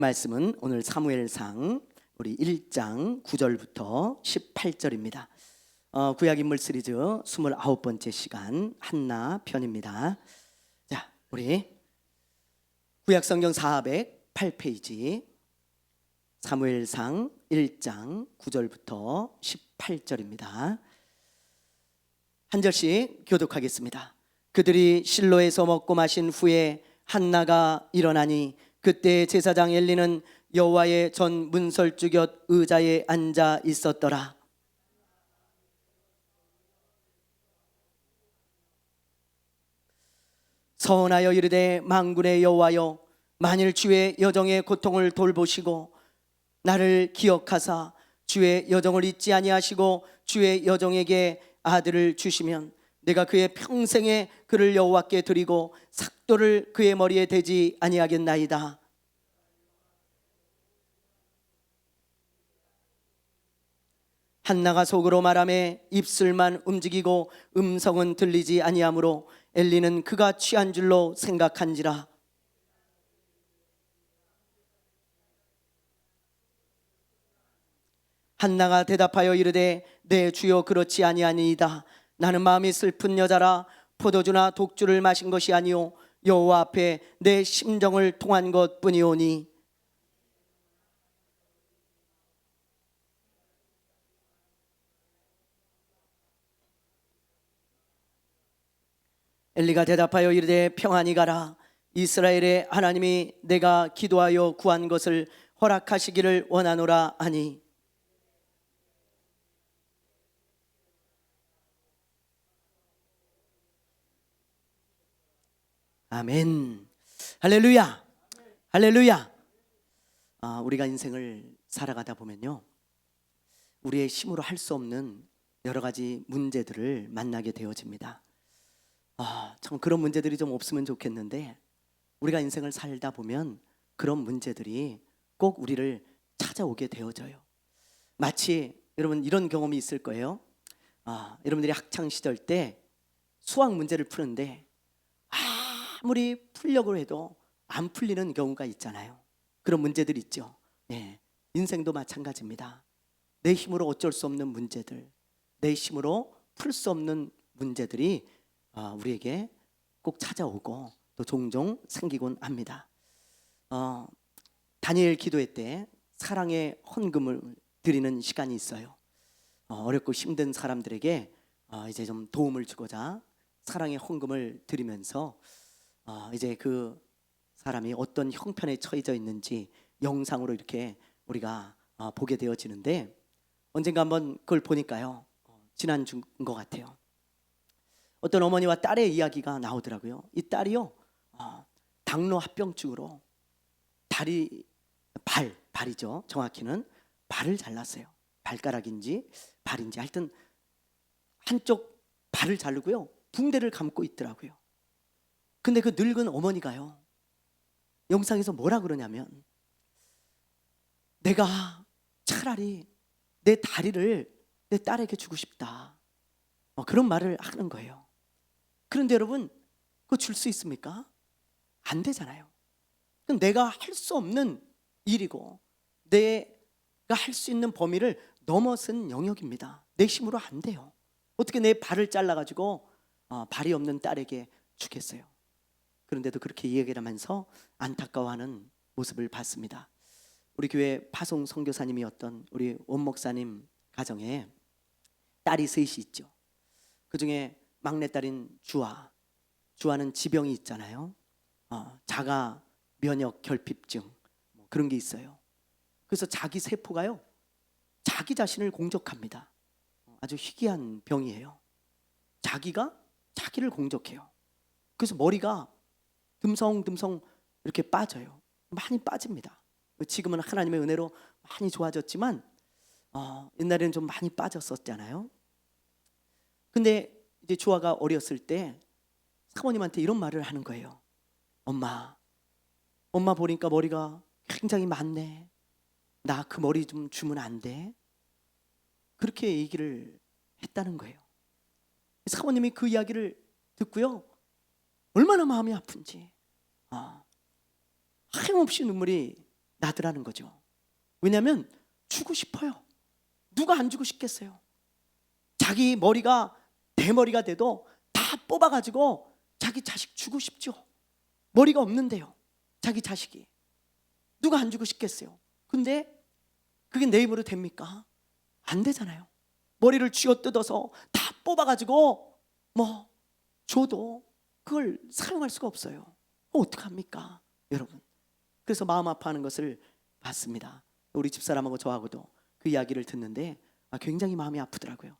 말씀은 오늘 사무엘상 우리 1장 9절부터 18절입니다. 구약 인물 시리즈 29번째 시간 한나 편입니다. 자, 우리 구약 성경 408페이지 사무엘상 1장 9절부터 18절입니다. 한 절씩 교독하겠습니다. 그들이 실로에서 먹고 마신 후에 한나가 일어나니 그때 제사장 엘리는 여호와의 전 문설주 곁 의자에 앉아 있었더라. 서원하여 이르되 만군의 여호와여, 만일 주의 여종의 고통을 돌보시고 나를 기억하사 주의 여종을 잊지 아니하시고 주의 여종에게 아들을 주시면 내가 그의 평생에 그를 여호와께 드리고 삭도를 그의 머리에 대지 아니하겠나이다. 한나가 속으로 말하매 입술만 움직이고 음성은 들리지 아니하므로 엘리는 그가 취한 줄로 생각한지라. 한나가 대답하여 이르되 내 주여 그렇지 아니하니이다. 나는 마음이 슬픈 여자라 포도주나 독주를 마신 것이 아니오 여호와 앞에 내 심정을 통한 것뿐이오니. 엘리가 대답하여 이르되 평안히 가라. 이스라엘의 하나님이 내가 기도하여 구한 것을 허락하시기를 원하노라 하니. 아멘. 할렐루야. 할렐루야. 우리가 인생을 살아가다 보면요, 우리의 힘으로 할 수 없는 여러 가지 문제들을 만나게 되어집니다. 참 그런 문제들이 좀 없으면 좋겠는데, 우리가 인생을 살다 보면 그런 문제들이 꼭 우리를 찾아오게 되어져요. 마치 여러분 이런 경험이 있을 거예요. 여러분들이 학창 시절 때 수학 문제를 푸는데 아무리 풀려고 해도 안 풀리는 경우가 있잖아요. 그런 문제들 있죠. 인생도 마찬가지입니다. 내 힘으로 어쩔 수 없는 문제들, 내 힘으로 풀 수 없는 문제들이 우리에게 꼭 찾아오고 또 종종 생기곤 합니다. 다니엘 기도회 때 사랑의 헌금을 드리는 시간이 있어요. 어렵고 힘든 사람들에게 이제 좀 도움을 주고자 사랑의 헌금을 드리면서 이제 그 사람이 어떤 형편에 처해져 있는지 영상으로 이렇게 우리가 보게 되어지는데, 언젠가 한번 그걸 보니까요, 지난주인 것 같아요. 어떤 어머니와 딸의 이야기가 나오더라고요. 이 딸이요, 당뇨 합병증으로 발이죠. 정확히는 발을 잘랐어요. 발가락인지 발인지 하여튼 한쪽 발을 자르고요, 붕대를 감고 있더라고요. 근데 그 늙은 어머니가요, 영상에서 뭐라 그러냐면, 내가 차라리 내 다리를 내 딸에게 주고 싶다, 그런 말을 하는 거예요. 그런데 여러분, 그거 줄 수 있습니까? 안 되잖아요. 그럼 내가 할 수 없는 일이고 내가 할 수 있는 범위를 넘어선 영역입니다. 내 힘으로 안 돼요. 어떻게 내 발을 잘라가지고 발이 없는 딸에게 주겠어요? 그런데도 그렇게 이야기를 하면서 안타까워하는 모습을 봤습니다. 우리 교회 파송 선교사님이었던 우리 원목사님 가정에 딸이 셋이 있죠. 그 중에 막내딸인 주아는 지병이 있잖아요. 자가 면역 결핍증, 그런 게 있어요. 그래서 자기 세포가요, 자기 자신을 공격합니다. 아주 희귀한 병이에요. 자기가 자기를 공격해요. 그래서 머리가 듬성듬성 이렇게 빠져요. 많이 빠집니다. 지금은 하나님의 은혜로 많이 좋아졌지만 옛날에는 좀 많이 빠졌었잖아요. 근데 이제 주아가 어렸을 때 사모님한테 이런 말을 하는 거예요. 엄마 보니까 머리가 굉장히 많네. 나 그 머리 좀 주면 안 돼? 그렇게 얘기를 했다는 거예요. 사모님이 그 이야기를 듣고요, 얼마나 마음이 아픈지 하염없이 눈물이 나더라는 거죠. 왜냐하면 주고 싶어요. 누가 안 주고 싶겠어요? 자기 머리가 대머리가 돼도 다 뽑아가지고 자기 자식 주고 싶죠. 머리가 없는데요, 자기 자식이. 누가 안 주고 싶겠어요? 근데 그게 내 힘으로 됩니까? 안 되잖아요. 머리를 쥐어뜯어서 다 뽑아가지고 뭐 줘도 그걸 사용할 수가 없어요. 어떡합니까 여러분? 그래서 마음 아파하는 것을 봤습니다. 우리 집사람하고 저하고도 그 이야기를 듣는데 굉장히 마음이 아프더라고요.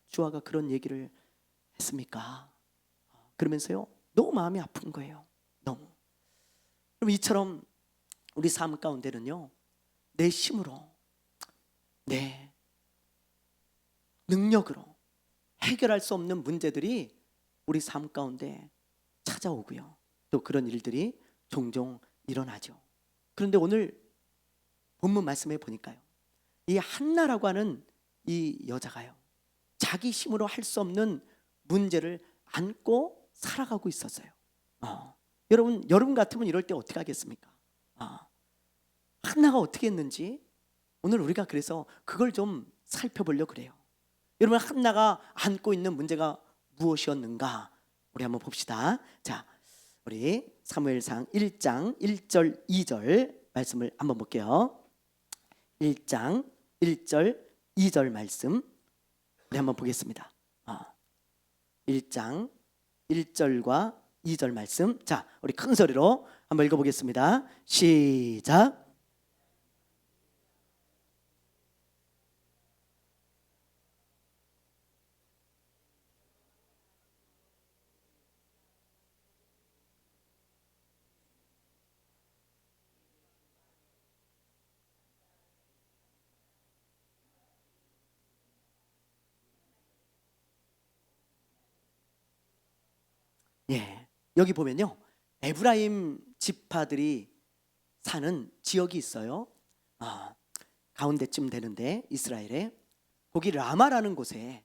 주아가 그런 얘기를 했습니까? 그러면서요, 너무 마음이 아픈 거예요. 너무. 그럼 이처럼 우리 삶 가운데는요, 내 힘으로, 내 능력으로 해결할 수 없는 문제들이 우리 삶 가운데 찾아오고요, 또 그런 일들이 종종 일어나죠. 그런데 오늘 본문 말씀에 보니까요, 이 한나라고 하는 이 여자가요, 자기 힘으로 할 수 없는 문제를 안고 살아가고 있었어요. 여러분 같으면 이럴 때 어떻게 하겠습니까? 한나가 어떻게 했는지 오늘 우리가 그래서 그걸 좀 살펴보려고 그래요. 여러분, 한나가 안고 있는 문제가 무엇이었는가 우리 한번 봅시다. 자, 우리 사무엘상 1장 1절 2절 말씀을 한번 볼게요. 1장 1절 2절 말씀 우리 한번 보겠습니다. 1장 1절과 2절 말씀, 자, 우리 큰 소리로 한번 읽어보겠습니다. 시작. 예, 여기 보면요, 에브라임 지파들이 사는 지역이 있어요. 가운데쯤 되는데 이스라엘에, 거기 라마라는 곳에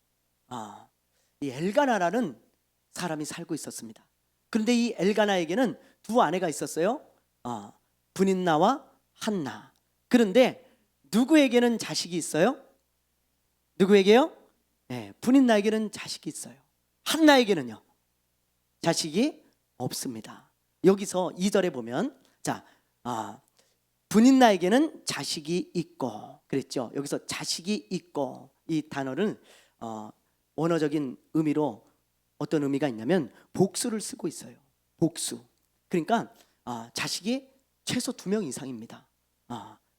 이 엘가나라는 사람이 살고 있었습니다. 그런데 이 엘가나에게는 두 아내가 있었어요. 브닌나와 한나. 그런데 누구에게는 자식이 있어요? 누구에게요? 네, 브닌나에게는 자식이 있어요. 한나에게는요, 자식이 없습니다. 여기서 2절에 보면, 자, 브닌나에게는 자식이 있고 그랬죠. 여기서 자식이 있고, 이 단어는 원어적인 의미로 어떤 의미가 있냐면 복수를 쓰고 있어요. 복수. 그러니까 자식이 최소 2명 이상입니다.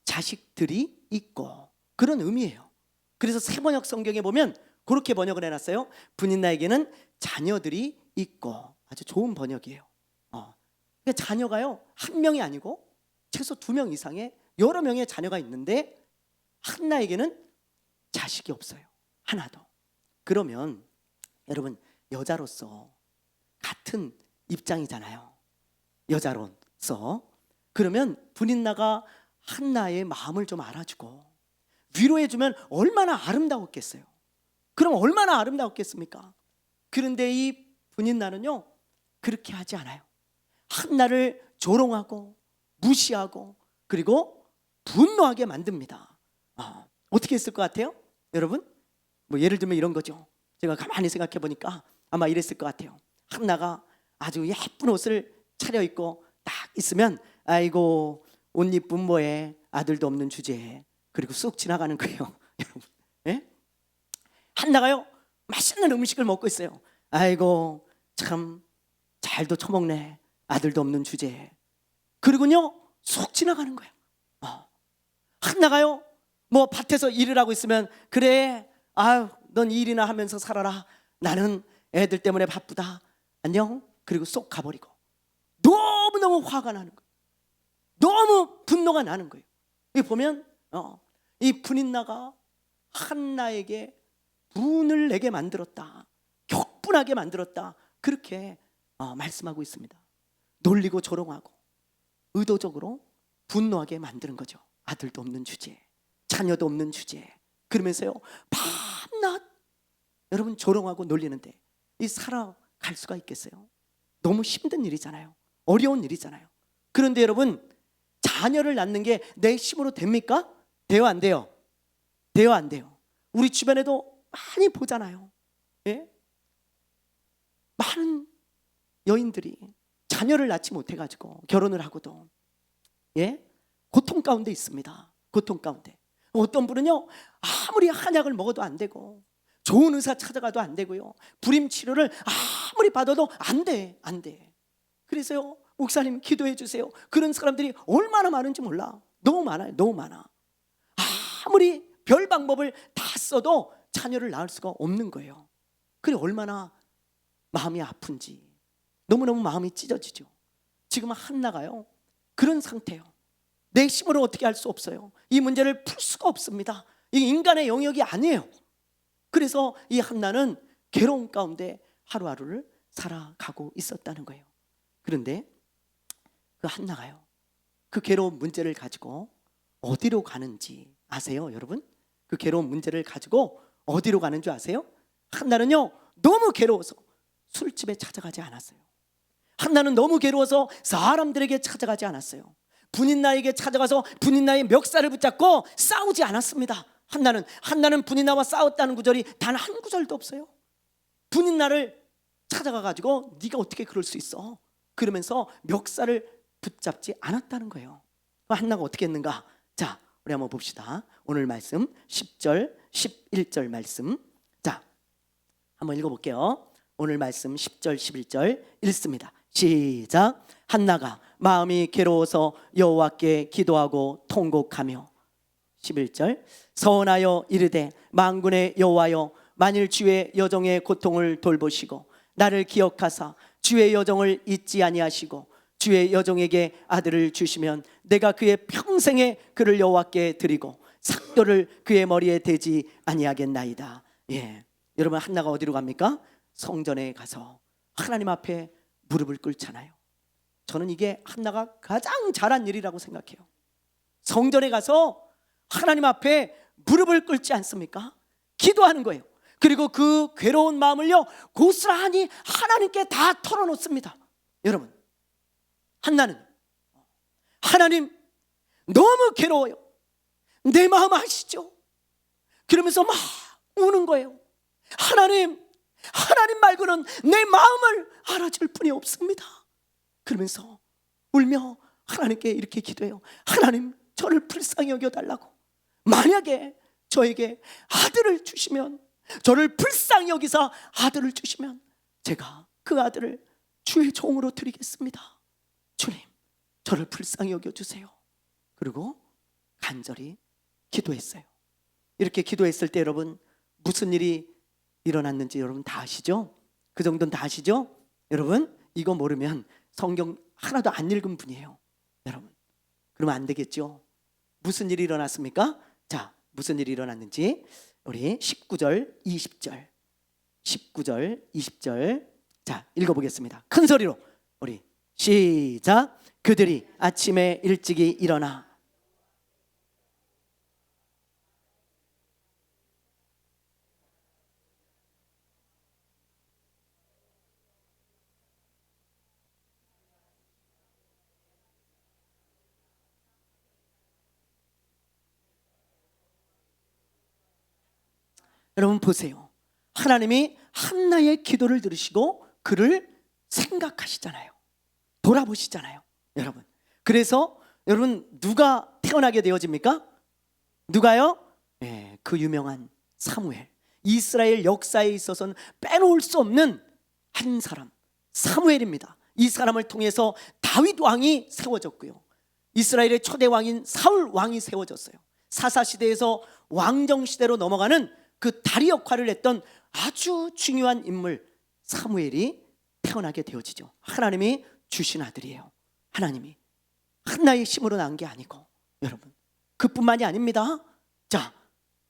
자식들이 있고, 그런 의미예요. 그래서 세번역 성경에 보면 그렇게 번역을 해놨어요. 브닌나에게는 자녀들이 있고. 아주 좋은 번역이에요. 그러니까 자녀가요, 한 명이 아니고 최소 2명 이상의 여러 명의 자녀가 있는데 한나에게는 자식이 없어요. 하나도. 그러면 여러분, 여자로서 같은 입장이잖아요. 여자로서. 그러면 브닌나가 한나의 마음을 좀 알아주고 위로해주면 얼마나 아름다웠겠어요. 그럼 얼마나 아름다웠겠습니까? 그런데 이 브닌나는요, 그렇게 하지 않아요. 한나를 조롱하고 무시하고 그리고 분노하게 만듭니다. 어떻게 했을 것 같아요? 여러분, 뭐 예를 들면 이런 거죠. 제가 가만히 생각해 보니까 아마 이랬을 것 같아요. 한나가 아주 예쁜 옷을 차려입고 딱 있으면, 아이고 옷 이쁜 뭐해, 아들도 없는 주제에, 그리고 쑥 지나가는 거예요. 여러분, 예? 한나가요, 맛있는 음식을 먹고 있어요. 아이고 참 잘도 처먹네, 아들도 없는 주제에. 그리고요 쑥 지나가는 거예요. 한나가요, 뭐 밭에서 일을 하고 있으면, 그래, 아유 넌 일이나 하면서 살아라, 나는 애들 때문에 바쁘다, 안녕. 그리고 쏙 가버리고. 너무너무 화가 나는 거예요. 너무 분노가 나는 거예요. 여기 보면 이 브닌나가 한나에게 분을 내게 만들었다, 격분하게 만들었다, 그렇게 말씀하고 있습니다. 놀리고 조롱하고 의도적으로 분노하게 만드는 거죠. 아들도 없는 주제에, 자녀도 없는 주제에. 그러면서요 밤낮 여러분 조롱하고 놀리는데 이 살아갈 수가 있겠어요? 너무 힘든 일이잖아요. 어려운 일이잖아요. 그런데 여러분, 자녀를 낳는 게 내 힘으로 됩니까? 돼요, 안 돼요? 돼요, 안 돼요? 우리 주변에도 많이 보잖아요. 예? 많은 여인들이 자녀를 낳지 못해가지고 결혼을 하고도 고통 가운데 있습니다. 고통 가운데. 어떤 분은요, 아무리 한약을 먹어도 안 되고 좋은 의사 찾아가도 안 되고요, 불임 치료를 아무리 받아도 안 돼. 그래서요, 목사님 기도해 주세요. 그런 사람들이 얼마나 많은지 몰라. 너무 많아요. 너무 많아. 아무리 별 방법을 다 써도 자녀를 낳을 수가 없는 거예요. 그래 얼마나 마음이 아픈지, 너무너무 마음이 찢어지죠. 지금 한나가요, 그런 상태예요. 내 힘으로 어떻게 할 수 없어요. 이 문제를 풀 수가 없습니다. 이 인간의 영역이 아니에요. 그래서 이 한나는 괴로움 가운데 하루하루를 살아가고 있었다는 거예요. 그런데 그 한나가요, 그 괴로운 문제를 가지고 어디로 가는지 아세요, 여러분? 그 괴로운 문제를 가지고 어디로 가는 줄 아세요? 한나는요, 너무 괴로워서 술집에 찾아가지 않았어요. 한나는 너무 괴로워서 사람들에게 찾아가지 않았어요. 분인나에게 찾아가서 분인나의 멱살을 붙잡고 싸우지 않았습니다. 한나는 분인나와 싸웠다는 구절이 단 한 구절도 없어요. 분인나를 찾아가가지고 네가 어떻게 그럴 수 있어? 그러면서 멱살을 붙잡지 않았다는 거예요. 한나가 어떻게 했는가? 자, 우리 한번 봅시다. 오늘 말씀 10절 11절 말씀, 자 한번 읽어볼게요. 오늘 말씀 10절 11절 읽습니다. 시작. 한나가 마음이 괴로워서 여호와께 기도하고 통곡하며, 11절, 서원하여 이르되 만군의 여호와여, 만일 주의 여종의 고통을 돌보시고 나를 기억하사 주의 여종을 잊지 아니하시고 주의 여종에게 아들을 주시면 내가 그의 평생에 그를 여호와께 드리고 삭도를 그의 머리에 대지 아니하겠나이다. 여러분, 한나가 어디로 갑니까? 성전에 가서 하나님 앞에 무릎을 꿇잖아요. 저는 이게 한나가 가장 잘한 일이라고 생각해요. 성전에 가서 하나님 앞에 무릎을 꿇지 않습니까? 기도하는 거예요. 그리고 그 괴로운 마음을요, 고스란히 하나님께 다 털어놓습니다. 여러분, 한나는 하나님 너무 괴로워요, 내 마음 아시죠? 그러면서 막 우는 거예요. 하나님 말고는 내 마음을 알아줄 분이 없습니다. 그러면서 울며 하나님께 이렇게 기도해요. 하나님, 저를 불쌍히 여겨달라고. 만약에 저에게 아들을 주시면, 저를 불쌍히 여기사 아들을 주시면 제가 그 아들을 주의 종으로 드리겠습니다. 주님, 저를 불쌍히 여겨주세요. 그리고 간절히 기도했어요. 이렇게 기도했을 때 여러분, 무슨 일이 일어났는지 여러분 다 아시죠? 그 정도는 다 아시죠? 여러분, 이거 모르면 성경 하나도 안 읽은 분이에요. 여러분, 그러면 안 되겠죠? 무슨 일이 일어났습니까? 자, 무슨 일이 일어났는지 우리 19절 20절 19절 20절 자 읽어보겠습니다. 큰 소리로 우리 시작. 그들이 아침에 일찍이 일어나 여러분 보세요. 하나님이 한나의 기도를 들으시고 그를 생각하시잖아요. 돌아보시잖아요. 여러분, 그래서 여러분 누가 태어나게 되어집니까? 누가요? 그 유명한 사무엘. 이스라엘 역사에 있어서는 빼놓을 수 없는 한 사람, 사무엘입니다. 이 사람을 통해서 다윗 왕이 세워졌고요, 이스라엘의 초대 왕인 사울 왕이 세워졌어요. 사사시대에서 왕정시대로 넘어가는 그 다리 역할을 했던 아주 중요한 인물 사무엘이 태어나게 되어지죠. 하나님이 주신 아들이에요. 하나님이 한나의 힘으로 낳은 게 아니고 여러분, 그뿐만이 아닙니다. 자,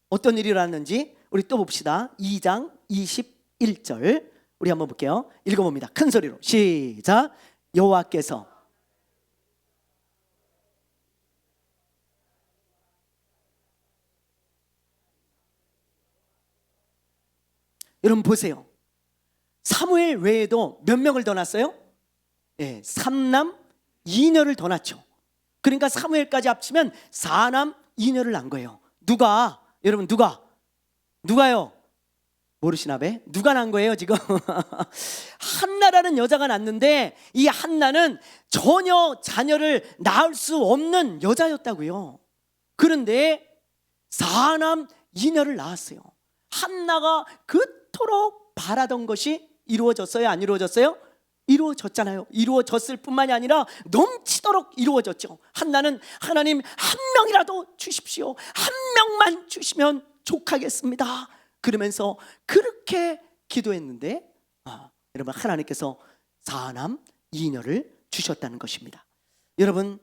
어떤 일이 일어났는지 우리 또 봅시다. 2장 21절 우리 한번 볼게요. 읽어봅니다. 큰 소리로 시작. 여호와께서 여러분 보세요. 사무엘 외에도 몇 명을 더 낳았어요? 3남 2녀를 더 낳죠. 그러니까 사무엘까지 합치면 4남 2녀를 낳은 거예요. 누가? 여러분 누가요? 모르시나 배? 누가 낳은 거예요 지금? 한나라는 여자가 낳는데 이 한나는 전혀 자녀를 낳을 수 없는 여자였다고요. 그런데 4남 2녀를 낳았어요. 한나가 그토록 바라던 것이 이루어졌어요? 안 이루어졌어요? 이루어졌잖아요. 이루어졌을 뿐만이 아니라 넘치도록 이루어졌죠. 한나는 하나님 한 명이라도 주십시오. 한 명만 주시면 족하겠습니다. 그러면서 그렇게 기도했는데 여러분 하나님께서 4남 2녀를 주셨다는 것입니다. 여러분은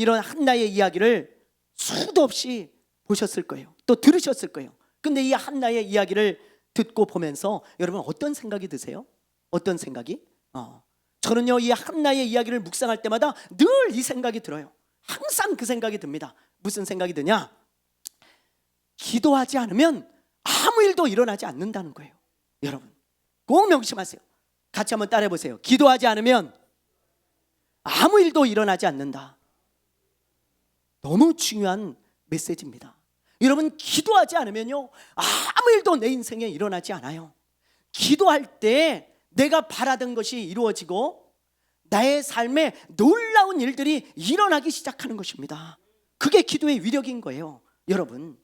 이런 한나의 이야기를 수도 없이 보셨을 거예요. 또 들으셨을 거예요. 근데 이 한나의 이야기를 듣고 보면서 여러분 어떤 생각이 드세요? 어떤 생각이? 저는요 이 한나의 이야기를 묵상할 때마다 늘 이 생각이 들어요. 항상 그 생각이 듭니다. 무슨 생각이 드냐? 기도하지 않으면 아무 일도 일어나지 않는다는 거예요. 여러분 꼭 명심하세요. 같이 한번 따라해 보세요. 기도하지 않으면 아무 일도 일어나지 않는다. 너무 중요한 메시지입니다. 여러분 기도하지 않으면요 아무 일도 내 인생에 일어나지 않아요. 기도할 때 내가 바라던 것이 이루어지고 나의 삶에 놀라운 일들이 일어나기 시작하는 것입니다. 그게 기도의 위력인 거예요. 여러분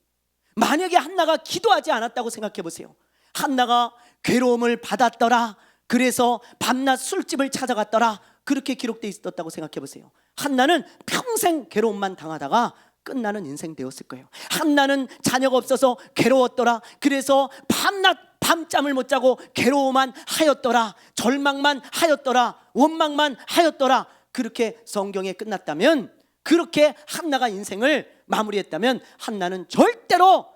만약에 한나가 기도하지 않았다고 생각해 보세요. 한나가 괴로움을 받았더라, 그래서 밤낮 술집을 찾아갔더라, 그렇게 기록되어 있었다고 생각해 보세요. 한나는 평생 괴로움만 당하다가 끝나는 인생 되었을 거예요. 한나는 자녀가 없어서 괴로웠더라, 그래서 밤낮 밤잠을 못 자고 괴로워만 하였더라, 절망만 하였더라, 원망만 하였더라, 그렇게 성경에 끝났다면, 그렇게 한나가 인생을 마무리했다면 한나는 절대로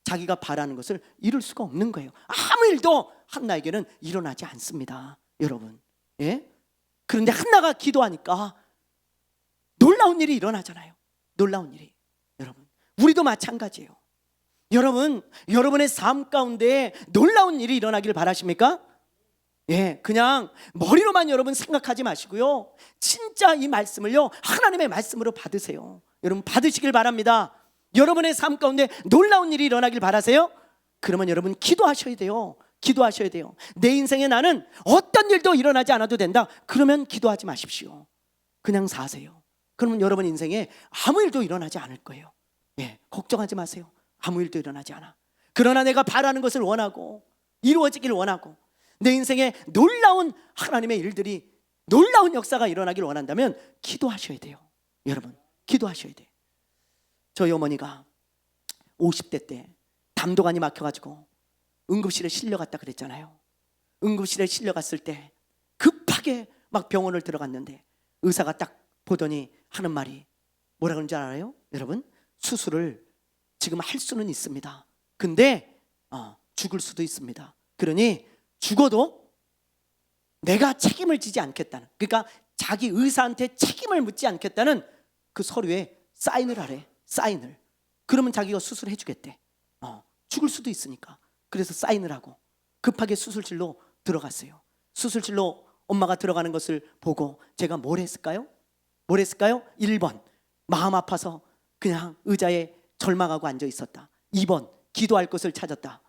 자기가 바라는 것을 이룰 수가 없는 거예요. 아무 일도 한나에게는 일어나지 않습니다. 여러분 그런데 한나가 기도하니까 놀라운 일이 일어나잖아요. 놀라운 일이. 여러분 우리도 마찬가지예요. 여러분 여러분의 삶 가운데 놀라운 일이 일어나길 바라십니까? 그냥 머리로만 여러분 생각하지 마시고요, 진짜 이 말씀을요 하나님의 말씀으로 받으세요. 여러분 받으시길 바랍니다. 여러분의 삶 가운데 놀라운 일이 일어나길 바라세요? 그러면 여러분 기도하셔야 돼요. 기도하셔야 돼요. 내 인생에 나는 어떤 일도 일어나지 않아도 된다, 그러면 기도하지 마십시오. 그냥 사세요. 그러면 여러분 인생에 아무 일도 일어나지 않을 거예요. 걱정하지 마세요. 아무 일도 일어나지 않아. 그러나 내가 바라는 것을 원하고 이루어지길 원하고 내 인생에 놀라운 하나님의 일들이, 놀라운 역사가 일어나길 원한다면 기도하셔야 돼요. 여러분 기도하셔야 돼요. 저희 어머니가 50대 때 담도관이 막혀가지고 응급실에 실려갔다 그랬잖아요. 응급실에 실려갔을 때 급하게 막 병원을 들어갔는데 의사가 딱 보더니 하는 말이 뭐라 그런지 알아요? 여러분 수술을 지금 할 수는 있습니다. 근데 죽을 수도 있습니다. 그러니 죽어도 내가 책임을 지지 않겠다는, 그러니까 자기 의사한테 책임을 묻지 않겠다는 그 서류에 사인을 하래. 사인을. 그러면 자기가 수술해 주겠대. 죽을 수도 있으니까. 그래서 사인을 하고 급하게 수술실로 들어갔어요. 수술실로 엄마가 들어가는 것을 보고 제가 뭘 했을까요? 1번 마음 아파서 그냥 의자에 절망하고 앉아 있었다. 2번 기도할 것을 찾았다.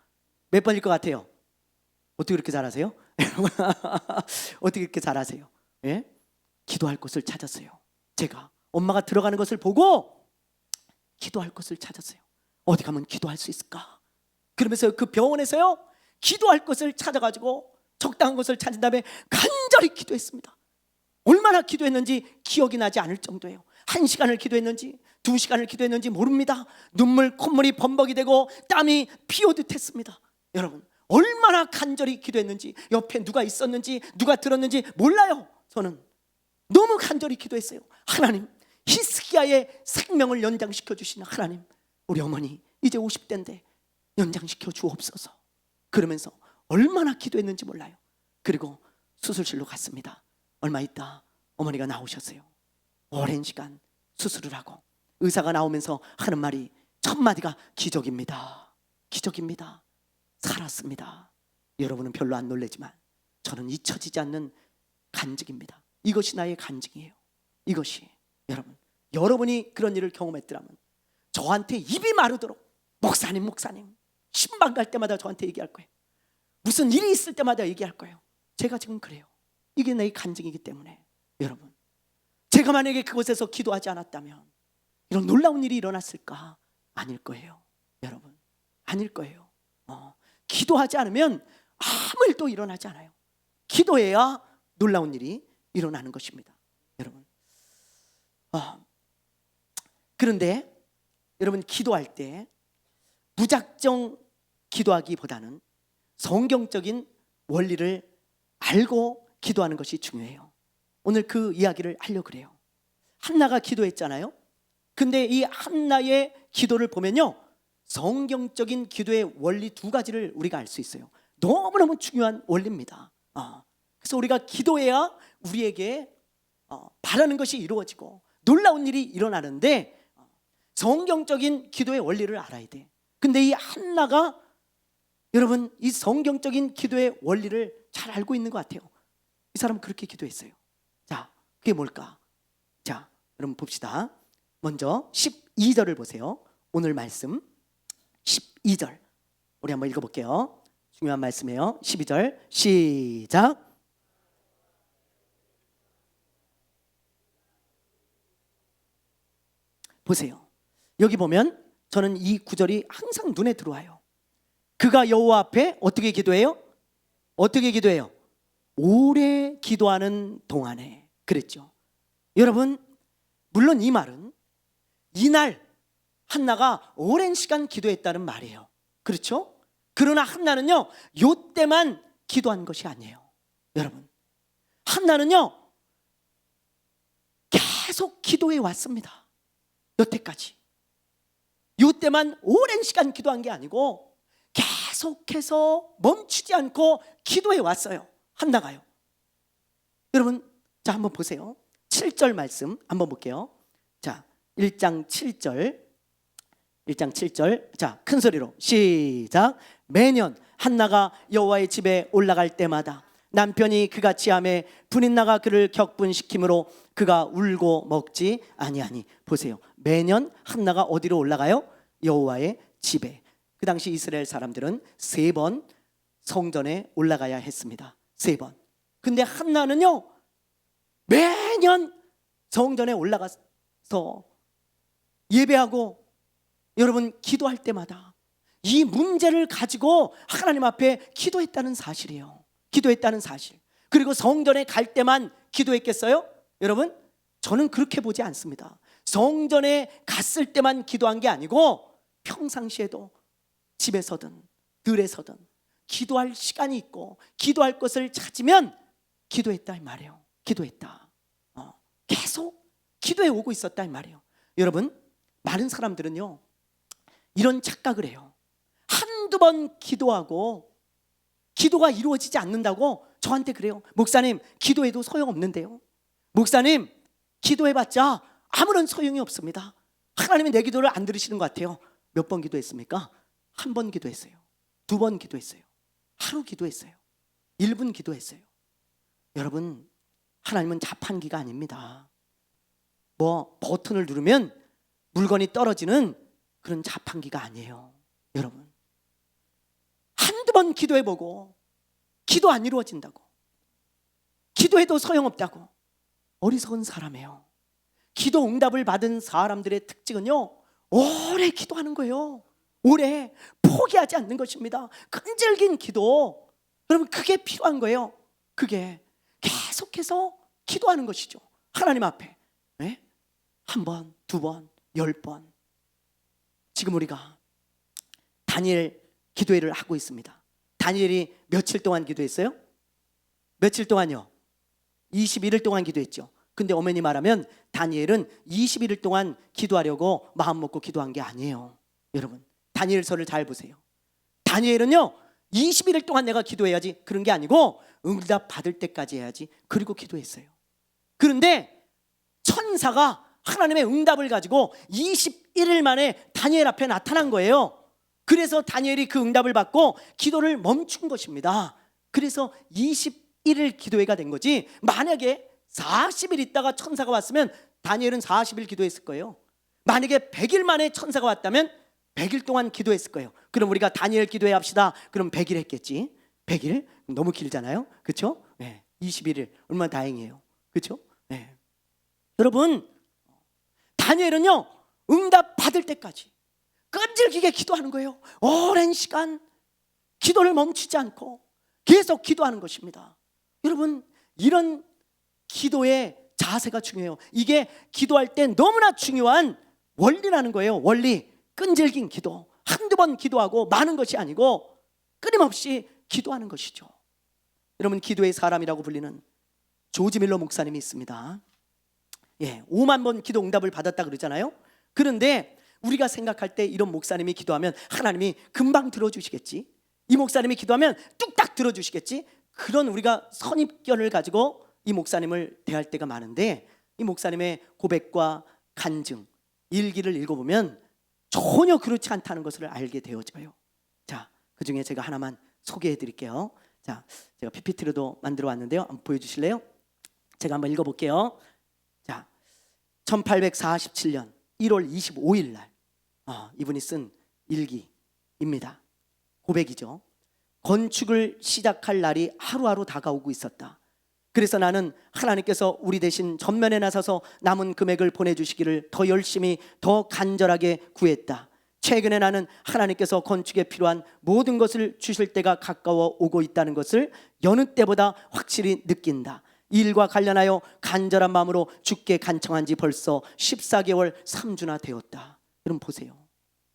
몇 번일 것 같아요? 어떻게 그렇게 잘하세요? 어떻게 그렇게 잘하세요? 기도할 것을 찾았어요. 제가 엄마가 들어가는 것을 보고 기도할 것을 찾았어요. 어디 가면 기도할 수 있을까? 그러면서 그 병원에서요 기도할 것을 찾아가지고 적당한 것을 찾은 다음에 간절히 기도했습니다. 얼마나 기도했는지 기억이 나지 않을 정도예요. 1시간을 기도했는지 2시간을 기도했는지 모릅니다. 눈물 콧물이 범벅이 되고 땀이 피오듯 했습니다. 여러분 얼마나 간절히 기도했는지, 옆에 누가 있었는지 누가 들었는지 몰라요. 저는 너무 간절히 기도했어요. 하나님, 히스기야의 생명을 연장시켜 주신 하나님, 우리 어머니 이제 50대인데 연장시켜 주옵소서. 그러면서 얼마나 기도했는지 몰라요. 그리고 수술실로 갔습니다. 얼마 있다 어머니가 나오셨어요. 오랜 시간 수술을 하고 의사가 나오면서 하는 말이 첫 마디가 기적입니다. 기적입니다. 살았습니다. 여러분은 별로 안 놀라지만 저는 잊혀지지 않는 간증입니다. 이것이 나의 간증이에요. 이것이 여러분, 여러분이 그런 일을 경험했더라면 저한테 입이 마르도록 목사님 신방 갈 때마다 저한테 얘기할 거예요. 무슨 일이 있을 때마다 얘기할 거예요. 제가 지금 그래요. 이게 내 간증이기 때문에. 여러분, 제가 만약에 그곳에서 기도하지 않았다면 이런 놀라운 일이 일어났을까? 아닐 거예요. 여러분, 아닐 거예요. 기도하지 않으면 아무 일도 일어나지 않아요. 기도해야 놀라운 일이 일어나는 것입니다. 여러분, 그런데 여러분, 기도할 때 무작정 기도하기보다는 성경적인 원리를 알고 기도하는 것이 중요해요. 오늘 그 이야기를 하려고 그래요. 한나가 기도했잖아요. 근데 이 한나의 기도를 보면요, 성경적인 기도의 원리 두 가지를 우리가 알 수 있어요. 너무너무 중요한 원리입니다. 그래서 우리가 기도해야 우리에게 바라는 것이 이루어지고 놀라운 일이 일어나는데, 성경적인 기도의 원리를 알아야 돼. 근데 이 한나가 여러분, 이 성경적인 기도의 원리를 잘 알고 있는 것 같아요. 이 사람은 그렇게 기도했어요. 자, 그게 뭘까? 자, 여러분 봅시다. 먼저 12절을 보세요. 오늘 말씀 12절 우리 한번 읽어볼게요. 중요한 말씀이에요. 12절 시작. 보세요. 여기 보면 저는 이 구절이 항상 눈에 들어와요. 그가 여호와 앞에 어떻게 기도해요? 어떻게 기도해요? 오래 기도하는 동안에. 그랬죠. 여러분, 물론 이 말은 이날 한나가 오랜 시간 기도했다는 말이에요. 그렇죠? 그러나 한나는요, 요때만 기도한 것이 아니에요. 여러분, 한나는요 계속 기도해 왔습니다. 여태까지. 요때만 오랜 시간 기도한 게 아니고 계속해서 멈추지 않고 기도해 왔어요. 한나가요. 여러분, 자, 한번 보세요. 7절 말씀 한번 볼게요. 자, 1장 7절. 자, 큰 소리로 시작. 매년 한나가 여호와의 집에 올라갈 때마다 남편이 그같이 하매 분인나가 그를 격분시키므로 그가 울고 먹지 아니하니. 보세요. 매년 한나가 어디로 올라가요? 여호와의 집에. 그 당시 이스라엘 사람들은 3번 성전에 올라가야 했습니다. 3번. 근데 한나는요 매년 성전에 올라가서 예배하고 여러분 기도할 때마다 이 문제를 가지고 하나님 앞에 기도했다는 사실이에요. 기도했다는 사실. 그리고 성전에 갈 때만 기도했겠어요? 여러분, 저는 그렇게 보지 않습니다. 성전에 갔을 때만 기도한 게 아니고 평상시에도 집에서든 들에서든 기도할 시간이 있고 기도할 것을 찾으면 기도했다 이 말이에요. 기도했다. 계속 기도해 오고 있었다 이 말이에요. 여러분, 많은 사람들은요 이런 착각을 해요. 한두 번 기도하고 기도가 이루어지지 않는다고 저한테 그래요. 목사님, 기도해도 소용없는데요. 목사님, 기도해봤자 아무런 소용이 없습니다. 하나님이 내 기도를 안 들으시는 것 같아요. 몇 번 기도했습니까? 1번 기도했어요. 2번 기도했어요. 하루 기도했어요. 1분 기도했어요. 여러분, 하나님은 자판기가 아닙니다. 뭐 버튼을 누르면 물건이 떨어지는 그런 자판기가 아니에요. 여러분, 한두 번 기도해보고 기도 안 이루어진다고, 기도해도 소용없다고 어리석은 사람이에요. 기도 응답을 받은 사람들의 특징은요 오래 기도하는 거예요. 오래 포기하지 않는 것입니다. 끈질긴 기도. 여러분, 그게 필요한 거예요. 그게 계속해서 기도하는 것이죠. 하나님 앞에. 네? 1번, 2번, 10번. 지금 우리가 다니엘 기도회를 하고 있습니다. 다니엘이 며칠 동안 기도했어요? 며칠 동안요? 21일 동안 기도했죠. 근데 어머니 말하면 다니엘은 21일 동안 기도하려고 마음 먹고 기도한 게 아니에요. 여러분, 다니엘서를 잘 보세요. 다니엘은요 21일 동안 내가 기도해야지 그런 게 아니고 응답 받을 때까지 해야지 그리고 기도했어요. 그런데 천사가 하나님의 응답을 가지고 21일 만에 다니엘 앞에 나타난 거예요. 그래서 다니엘이 그 응답을 받고 기도를 멈춘 것입니다. 그래서 21일 기도회가 된 거지, 만약에 40일 있다가 천사가 왔으면 다니엘은 40일 기도했을 거예요. 만약에 100일 만에 천사가 왔다면 100일 동안 기도했을 거예요. 그럼 우리가 다니엘 기도해 합시다. 그럼 100일 했겠지. 100일? 너무 길잖아요. 그렇죠? 네. 21일. 얼마나 다행이에요. 그렇죠? 네. 여러분, 다니엘은요, 응답 받을 때까지 끈질기게 기도하는 거예요. 오랜 시간 기도를 멈추지 않고 계속 기도하는 것입니다. 여러분, 이런 기도의 자세가 중요해요. 이게 기도할 때 너무나 중요한 원리라는 거예요. 원리. 끈질긴 기도. 한두 번 기도하고 마는 것이 아니고 끊임없이 기도하는 것이죠. 여러분, 기도의 사람이라고 불리는 조지 밀러 목사님이 있습니다. 5만 번 기도 응답을 받았다 그러잖아요. 그런데 우리가 생각할 때 이런 목사님이 기도하면 하나님이 금방 들어주시겠지, 이 목사님이 기도하면 뚝딱 들어주시겠지, 그런 우리가 선입견을 가지고 이 목사님을 대할 때가 많은데, 이 목사님의 고백과 간증, 일기를 읽어보면 전혀 그렇지 않다는 것을 알게 되어져요. 자, 그 중에 제가 하나만 소개해 드릴게요. 자, 제가 PPT로도 만들어 왔는데요. 한번 보여주실래요? 제가 한번 읽어볼게요. 자, 1847년 1월 25일 날 이분이 쓴 일기입니다. 고백이죠. 건축을 시작할 날이 하루하루 다가오고 있었다. 그래서 나는 하나님께서 우리 대신 전면에 나서서 남은 금액을 보내주시기를 더 열심히 더 간절하게 구했다. 최근에 나는 하나님께서 건축에 필요한 모든 것을 주실 때가 가까워 오고 있다는 것을 여느 때보다 확실히 느낀다. 이 일과 관련하여 간절한 마음으로 주께 간청한 지 벌써 14개월 3주나 되었다. 여러분 보세요.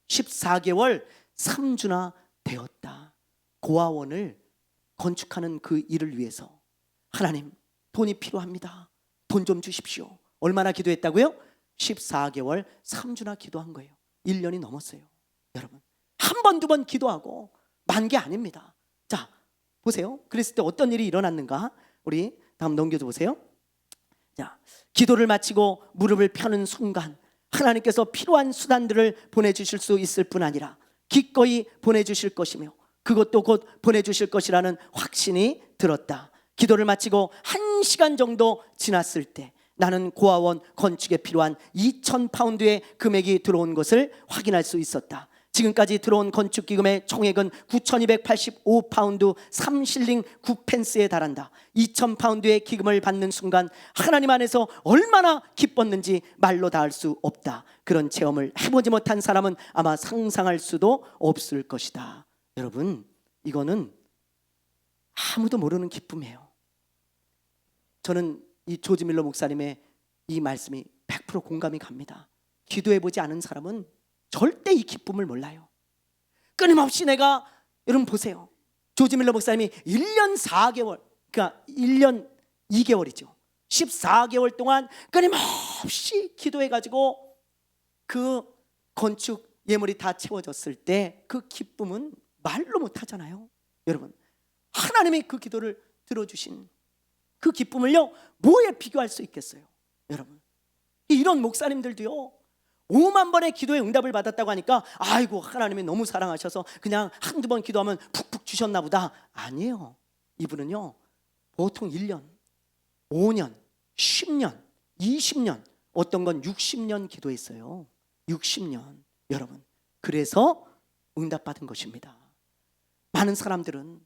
14개월 3주나 되었다. 고아원을 건축하는 그 일을 위해서 하나님, 돈이 필요합니다. 돈 좀 주십시오. 얼마나 기도했다고요? 14개월 3주나 기도한 거예요. 1년이 넘었어요. 여러분, 한 번, 두 번 기도하고 만 게 아닙니다. 자, 보세요. 그랬을 때 어떤 일이 일어났는가? 우리 다음 넘겨줘 보세요. 자, 기도를 마치고 무릎을 펴는 순간 하나님께서 필요한 수단들을 보내주실 수 있을 뿐 아니라 기꺼이 보내주실 것이며 그것도 곧 보내주실 것이라는 확신이 들었다. 기도를 마치고 1시간 정도 지났을 때 나는 고아원 건축에 필요한 2,000파운드의 금액이 들어온 것을 확인할 수 있었다. 지금까지 들어온 건축 기금의 총액은 9,285파운드 3실링 9펜스에 달한다. 2,000파운드의 기금을 받는 순간 하나님 안에서 얼마나 기뻤는지 말로 다 할 수 없다. 그런 체험을 해보지 못한 사람은 아마 상상할 수도 없을 것이다. 여러분, 이거는 아무도 모르는 기쁨이에요. 저는 이 조지 밀러 목사님의 이 말씀이 100% 공감이 갑니다. 기도해보지 않은 사람은 절대 이 기쁨을 몰라요. 끊임없이 내가, 여러분 보세요. 조지 밀러 목사님이 1년 4개월, 그러니까 1년 2개월이죠. 14개월 동안 끊임없이 기도해가지고 그 건축 예물이 다 채워졌을 때 그 기쁨은 말로 못하잖아요. 여러분, 하나님이 그 기도를 들어주신 그 기쁨을요, 뭐에 비교할 수 있겠어요? 여러분, 이런 목사님들도요, 5만 번의 기도에 응답을 받았다고 하니까 아이고 하나님이 너무 사랑하셔서 그냥 한두 번 기도하면 푹푹 주셨나 보다. 아니에요. 이분은요, 보통 1년, 5년, 10년, 20년, 어떤 건 60년 기도했어요. 60년. 여러분, 그래서 응답받은 것입니다. 많은 사람들은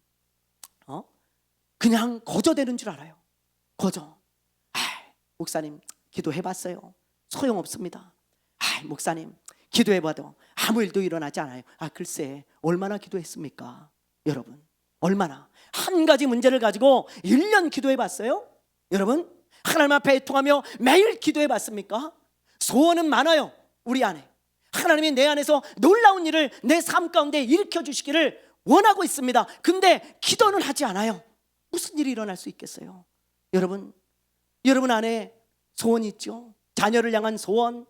그냥 거저되는 줄 알아요. 거저. 목사님 기도해봤어요. 소용없습니다. 목사님 기도해봐도 아무 일도 일어나지 않아요. 글쎄, 얼마나 기도했습니까? 여러분, 얼마나. 한 가지 문제를 가지고 1년 기도해봤어요? 여러분, 하나님 앞에 애통하며 매일 기도해봤습니까? 소원은 많아요. 우리 안에 하나님이 내 안에서 놀라운 일을 내 삶 가운데 일으켜주시기를 원하고 있습니다. 근데 기도는 하지 않아요. 무슨 일이 일어날 수 있겠어요? 여러분 안에 소원이 있죠. 자녀를 향한 소원,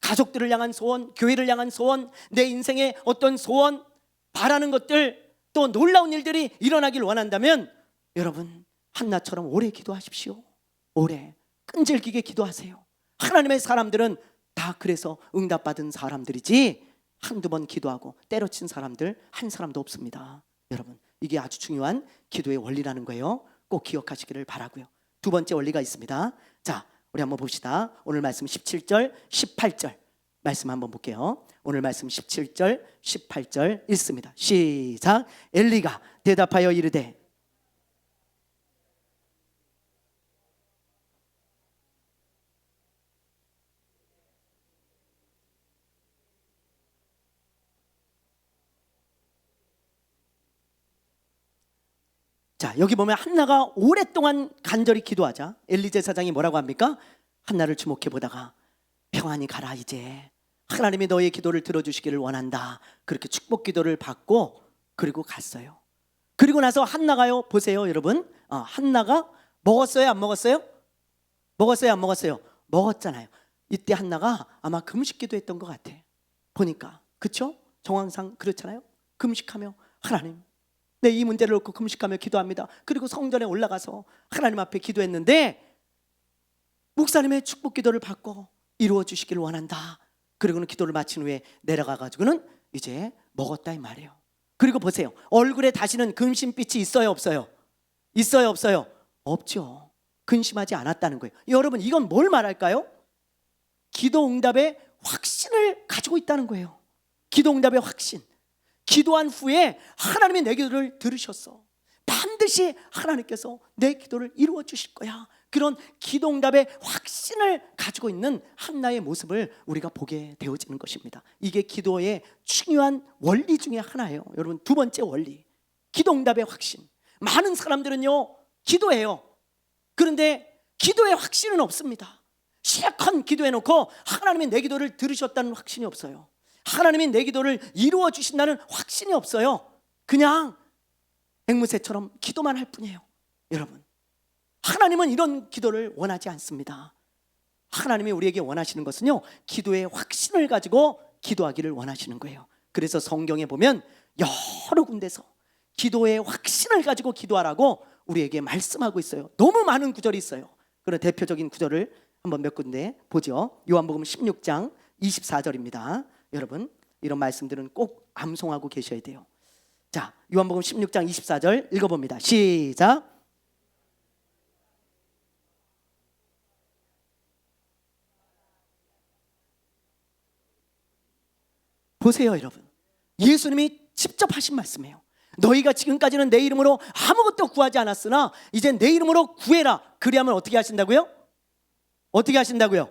가족들을 향한 소원, 교회를 향한 소원, 내 인생의 어떤 소원, 바라는 것들, 또 놀라운 일들이 일어나길 원한다면 여러분, 한나처럼 오래 기도하십시오. 오래 끈질기게 기도하세요. 하나님의 사람들은 다 그래서 응답받은 사람들이지 한두 번 기도하고 때려친 사람들 한 사람도 없습니다. 여러분, 이게 아주 중요한 기도의 원리라는 거예요. 꼭 기억하시기를 바라고요. 두 번째 원리가 있습니다. 자, 우리 한번 봅시다. 오늘 말씀 17절, 18절 말씀 한번 볼게요. 오늘 말씀 17절, 18절 읽습니다. 시작. 엘리가 대답하여 이르되 자, 여기 보면 한나가 오랫동안 간절히 기도하자 엘리 제사장이 뭐라고 합니까? 한나를 주목해 보다가 평안히 가라 이제 하나님이 너의 기도를 들어주시기를 원한다. 그렇게 축복 기도를 받고 그리고 갔어요. 그리고 나서 한나가요, 보세요 여러분, 한나가 먹었어요 안 먹었어요? 먹었어요 안 먹었어요? 먹었잖아요. 이때 한나가 아마 금식 기도했던 것 같아 보니까. 그쵸? 정황상 그렇잖아요. 금식하며 하나님 네, 이 문제를 놓고 금식하며 기도합니다. 그리고 성전에 올라가서 하나님 앞에 기도했는데 목사님의 축복 기도를 받고 이루어 주시기를 원한다. 그리고는 기도를 마친 후에 내려가 가지고는 이제 먹었다 이 말이에요. 그리고 보세요. 얼굴에 다시는 근심빛이 있어요 없어요? 있어요 없어요? 없죠. 근심하지 않았다는 거예요. 여러분 이건 뭘 말할까요? 기도 응답의 확신을 가지고 있다는 거예요. 기도 응답의 확신. 기도한 후에 하나님이 내 기도를 들으셨어. 반드시 하나님께서 내 기도를 이루어 주실 거야. 그런 기도 응답의 확신을 가지고 있는 한나의 모습을 우리가 보게 되어지는 것입니다. 이게 기도의 중요한 원리 중에 하나예요. 여러분 두 번째 원리, 기도 응답의 확신. 많은 사람들은요 기도해요. 그런데 기도의 확신은 없습니다. 실컷 기도해놓고 하나님이 내 기도를 들으셨다는 확신이 없어요. 하나님이 내 기도를 이루어 주신다는 확신이 없어요. 그냥 앵무새처럼 기도만 할 뿐이에요. 여러분 하나님은 이런 기도를 원하지 않습니다. 하나님이 우리에게 원하시는 것은요 기도의 확신을 가지고 기도하기를 원하시는 거예요. 그래서 성경에 보면 여러 군데서 기도의 확신을 가지고 기도하라고 우리에게 말씀하고 있어요. 너무 많은 구절이 있어요. 그런 대표적인 구절을 한번 몇 군데 보죠. 요한복음 16장 24절입니다. 여러분 이런 말씀들은 꼭 암송하고 계셔야 돼요. 자, 요한복음 16장 24절 읽어봅니다. 시작. 보세요 여러분, 예수님이 직접 하신 말씀이에요. 너희가 지금까지는 내 이름으로 아무것도 구하지 않았으나 이제 내 이름으로 구해라. 그리하면 어떻게 하신다고요? 어떻게 하신다고요?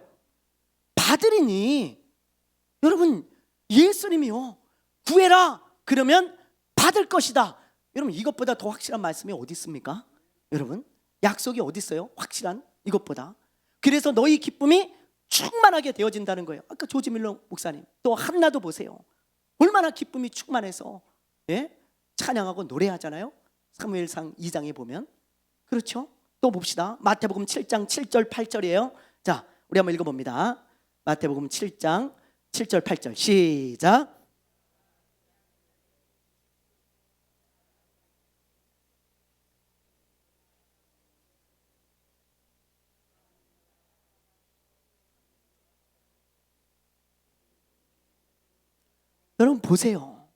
받으리니. 여러분 예수님이요 구해라 그러면 받을 것이다. 여러분 이것보다 더 확실한 말씀이 어디 있습니까? 여러분 약속이 어디 있어요? 확실한 이것보다. 그래서 너희 기쁨이 충만하게 되어진다는 거예요. 아까 조지 밀러 목사님 또 한나도 보세요. 얼마나 기쁨이 충만해서 찬양하고 노래하잖아요. 사무엘상 2장에 보면. 그렇죠? 또 봅시다. 마태복음 7장 7절 8절이에요. 자, 우리 한번 읽어봅니다. 마태복음 7장 7절 8절 시작. 여러분 보세요.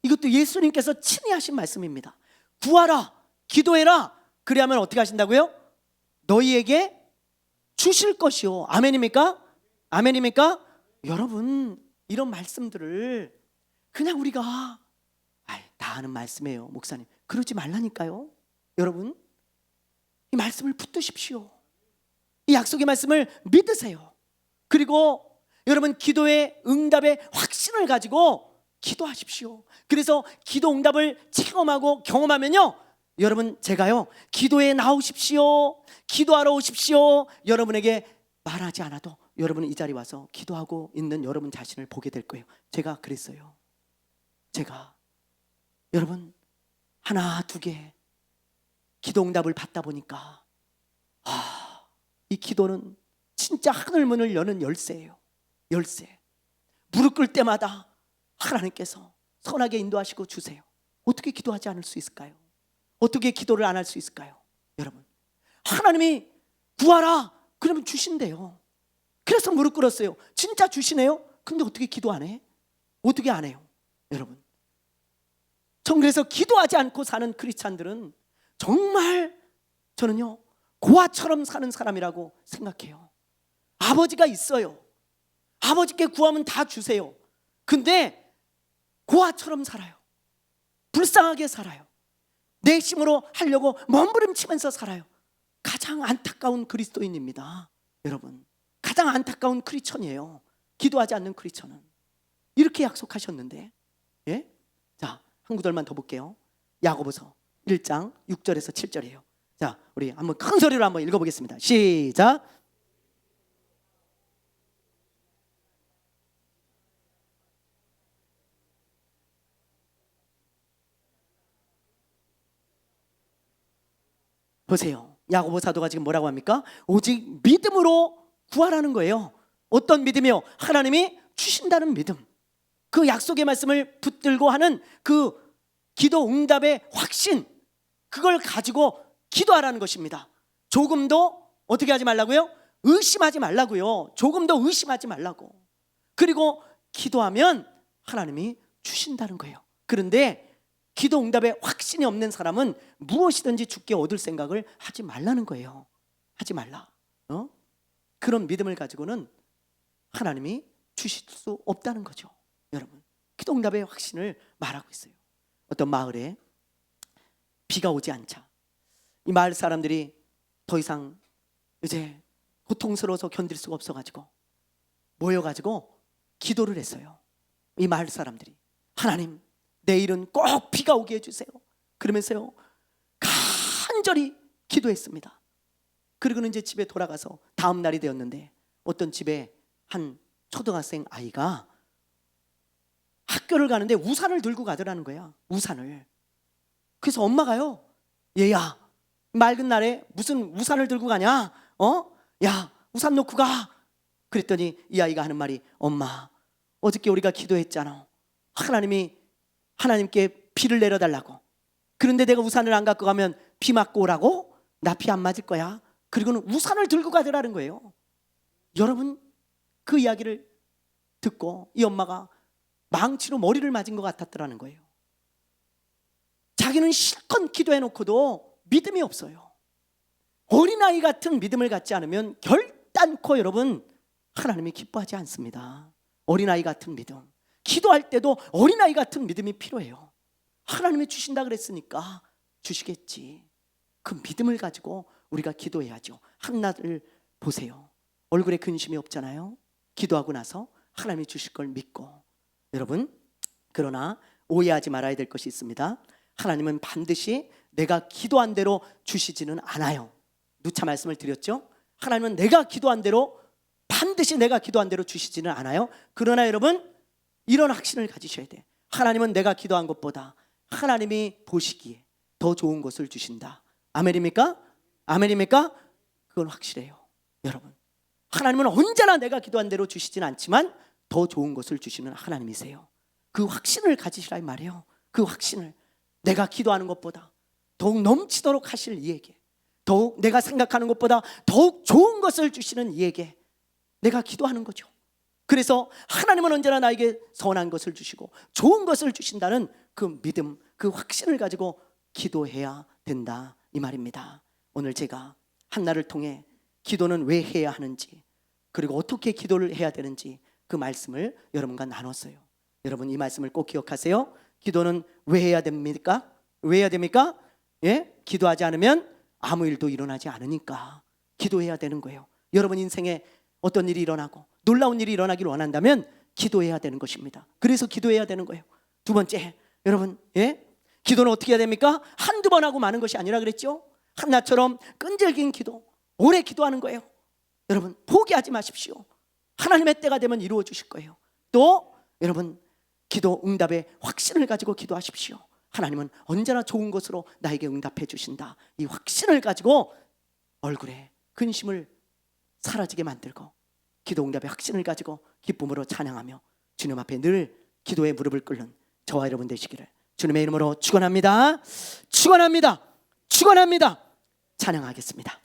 이것도 예수님께서 친히 하신 말씀입니다. 구하라, 기도해라. 그리하면 어떻게 하신다고요? 너희에게 주실 것이요. 아멘입니까? 아멘입니까? 여러분 이런 말씀들을 그냥 우리가 다 아는 말씀이에요 목사님 그러지 말라니까요. 여러분 이 말씀을 붙드십시오. 이 약속의 말씀을 믿으세요. 그리고 여러분 기도의 응답의 확신을 가지고 기도하십시오. 그래서 기도 응답을 체험하고 경험하면요 여러분 제가요 기도에 나오십시오, 기도하러 오십시오 여러분에게 말하지 않아도 여러분은 이 자리에 와서 기도하고 있는 여러분 자신을 보게 될 거예요. 제가 그랬어요. 제가 여러분 하나 두 개 기도 응답을 받다 보니까 이 기도는 진짜 하늘문을 여는 열쇠예요. 열쇠. 무릎 꿇을 때마다 하나님께서 선하게 인도하시고 주세요. 어떻게 기도하지 않을 수 있을까요? 어떻게 기도를 안 할 수 있을까요? 여러분 하나님이 구하라 그러면 주신대요. 그래서 무릎 꿇었어요. 진짜 주시네요. 근데 어떻게 기도 안 해? 어떻게 안 해요? 여러분 전 그래서 기도하지 않고 사는 크리스찬들은 정말 저는요 고아처럼 사는 사람이라고 생각해요. 아버지가 있어요. 아버지께 구하면 다 주세요. 근데 고아처럼 살아요. 불쌍하게 살아요. 내 힘으로 하려고 몸부림치면서 살아요. 가장 안타까운 그리스도인입니다. 여러분, 가장 안타까운 크리스천이에요. 기도하지 않는 크리스천은. 이렇게 약속하셨는데, 예? 자, 한 구절만 더 볼게요. 야고보서 1장 6절에서 7절이에요. 자, 우리 한번 큰 소리로 한번 읽어보겠습니다. 시작. 보세요. 야고보 사도가 지금 뭐라고 합니까? 오직 믿음으로 구하라는 거예요. 어떤 믿음이요? 하나님이 주신다는 믿음. 그 약속의 말씀을 붙들고 하는 그 기도 응답의 확신, 그걸 가지고 기도하라는 것입니다. 조금도 어떻게 하지 말라고요? 의심하지 말라고요. 조금도 의심하지 말라고. 그리고 기도하면 하나님이 주신다는 거예요. 그런데 기도 응답에 확신이 없는 사람은 무엇이든지 주께 얻을 생각을 하지 말라는 거예요. 하지 말라. 그런 믿음을 가지고는 하나님이 주실 수 없다는 거죠. 여러분, 기도 응답의 확신을 말하고 있어요. 어떤 마을에 비가 오지 않자 이 마을 사람들이 더 이상 이제 고통스러워서 견딜 수가 없어가지고 모여가지고 기도를 했어요. 이 마을 사람들이, 하나님, 내일은 꼭 비가 오게 해주세요. 그러면서요 간절히 기도했습니다. 그리고는 이제 집에 돌아가서 다음 날이 되었는데 어떤 집에 한 초등학생 아이가 학교를 가는데 우산을 들고 가더라는 거야. 우산을. 그래서 엄마가요, 얘야, 맑은 날에 무슨 우산을 들고 가냐? 야, 우산 놓고 가. 그랬더니 이 아이가 하는 말이, 엄마, 어저께 우리가 기도했잖아. 하나님께 비를 내려달라고. 그런데 내가 우산을 안 갖고 가면 비 맞고 오라고? 나 비 안 맞을 거야. 그리고는 우산을 들고 가더라는 거예요. 여러분, 그 이야기를 듣고 이 엄마가 망치로 머리를 맞은 것 같았더라는 거예요. 자기는 실컷 기도해놓고도 믿음이 없어요. 어린아이 같은 믿음을 갖지 않으면 결단코 여러분 하나님이 기뻐하지 않습니다. 어린아이 같은 믿음, 기도할 때도 어린아이 같은 믿음이 필요해요. 하나님이 주신다 그랬으니까 주시겠지. 그 믿음을 가지고 우리가 기도해야죠. 한나를 보세요. 얼굴에 근심이 없잖아요. 기도하고 나서 하나님이 주실 걸 믿고. 여러분, 그러나 오해하지 말아야 될 것이 있습니다. 하나님은 반드시 내가 기도한 대로 주시지는 않아요. 누차 말씀을 드렸죠. 하나님은 내가 기도한 대로, 반드시 내가 기도한 대로 주시지는 않아요. 그러나 여러분, 이런 확신을 가지셔야 돼. 하나님은 내가 기도한 것보다 하나님이 보시기에 더 좋은 것을 주신다. 아멘입니까? 아멘입니까? 그건 확실해요. 여러분, 하나님은 언제나 내가 기도한 대로 주시진 않지만 더 좋은 것을 주시는 하나님이세요. 그 확신을 가지시라 이 말이에요. 그 확신을, 내가 기도하는 것보다 더욱 넘치도록 하실 이에게, 더욱 내가 생각하는 것보다 더욱 좋은 것을 주시는 이에게 내가 기도하는 거죠. 그래서 하나님은 언제나 나에게 선한 것을 주시고 좋은 것을 주신다는 그 믿음, 그 확신을 가지고 기도해야 된다 이 말입니다. 오늘 제가 한나를 통해 기도는 왜 해야 하는지, 그리고 어떻게 기도를 해야 되는지 그 말씀을 여러분과 나눴어요. 여러분, 이 말씀을 꼭 기억하세요. 기도는 왜 해야 됩니까? 왜 해야 됩니까? 예? 기도하지 않으면 아무 일도 일어나지 않으니까 기도해야 되는 거예요. 여러분 인생에 어떤 일이 일어나고 놀라운 일이 일어나길 원한다면 기도해야 되는 것입니다. 그래서 기도해야 되는 거예요. 두 번째, 여러분, 예? 기도는 어떻게 해야 됩니까? 한두 번 하고 마는 것이 아니라 그랬죠. 한나처럼 끈질긴 기도, 오래 기도하는 거예요. 여러분, 포기하지 마십시오. 하나님의 때가 되면 이루어 주실 거예요. 또 여러분, 기도 응답의 확신을 가지고 기도하십시오. 하나님은 언제나 좋은 것으로 나에게 응답해 주신다. 이 확신을 가지고 얼굴에 근심을 사라지게 만들고 기도 응답의 확신을 가지고 기쁨으로 찬양하며 주님 앞에 늘 기도의 무릎을 꿇는 저와 여러분 되시기를 주님의 이름으로 축원합니다. 축원합니다. 축원합니다. 찬양하겠습니다.